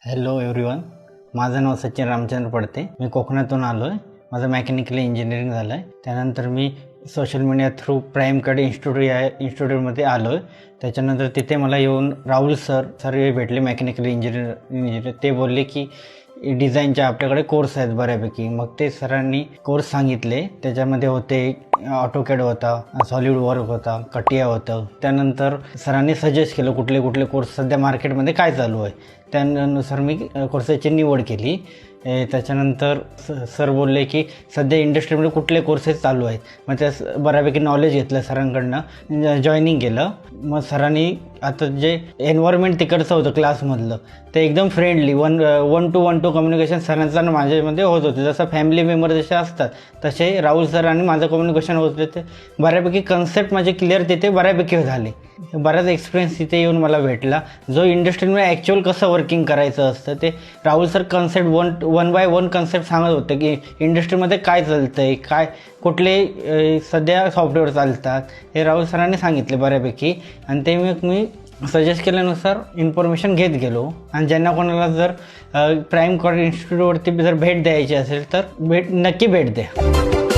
Hello everyone, माझं नाव सचिन रामचंद्र पडते. मी कोकणातून आलो आहे. माझं मेकॅनिकल इंजिनिअरिंग झालं आहे. त्यानंतर मी सोशल मीडिया थ्रू प्राईमकडे इन्स्टिट्यूटमध्ये आलो आहे. त्याच्यानंतर तिथे मला येऊन राहुल सर भेटले, मेकॅनिकल इंजिनियर. ते बोलले की डिझाईनचे आपल्याकडे कोर्स आहेत बऱ्यापैकी. मग ते सरांनी कोर्स सांगितले. त्याच्यामध्ये होते ऑटोकॅड होता, सॉलिड वर्क होता, कटिया होतं. त्यानंतर सरांनी सजेस्ट केलं कुठले कुठले कोर्स सध्या मार्केटमध्ये काय चालू आहे. त्यानुसार मी कोर्सेसची निवड केली. त्याच्यानंतर सर बोलले की सध्या इंडस्ट्रीमध्ये कुठले कोर्सेस चालू आहेत. मग त्या बऱ्यापैकी नॉलेज घेतलं सरांकडनं, जॉईनिंग केलं. मग सरांनी आता जे एन्व्हायरमेंट तिकडचं होतं क्लासमधलं ते एकदम फ्रेंडली, वन टू कम्युनिकेशन सरांचं आणि माझ्यामध्ये होत होते. जसं फॅमिली मेंबर जसे असतात तसे राहुल सर आणि माझं कम्युनिकेशन होत होते. ते बऱ्यापैकी कन्सेप्ट माझे क्लिअर तिथे बऱ्यापैकी झाले. बराच एक्सपिरियन्स तिथे येऊन मला भेटला. जो इंडस्ट्रीमध्ये ॲक्च्युअल कसं वर्किंग करायचं असतं ते Rahul sir concept one by one concept सांगत होते की इंडस्ट्रीमध्ये काय चालतं आहे, काय कुठले सध्या सॉफ्टवेअर चालतात, हे राहुल सरांनी सांगितले बऱ्यापैकी. आणि ते मी सजेस्ट केल्यानुसार इन्फॉर्मेशन घेत गेलो. आणि ज्यांना कोणाला जर प्राईम कॉलेज इन्स्टिट्यूटवरती जर भेट द्यायची असेल तर नक्की भेट द्या.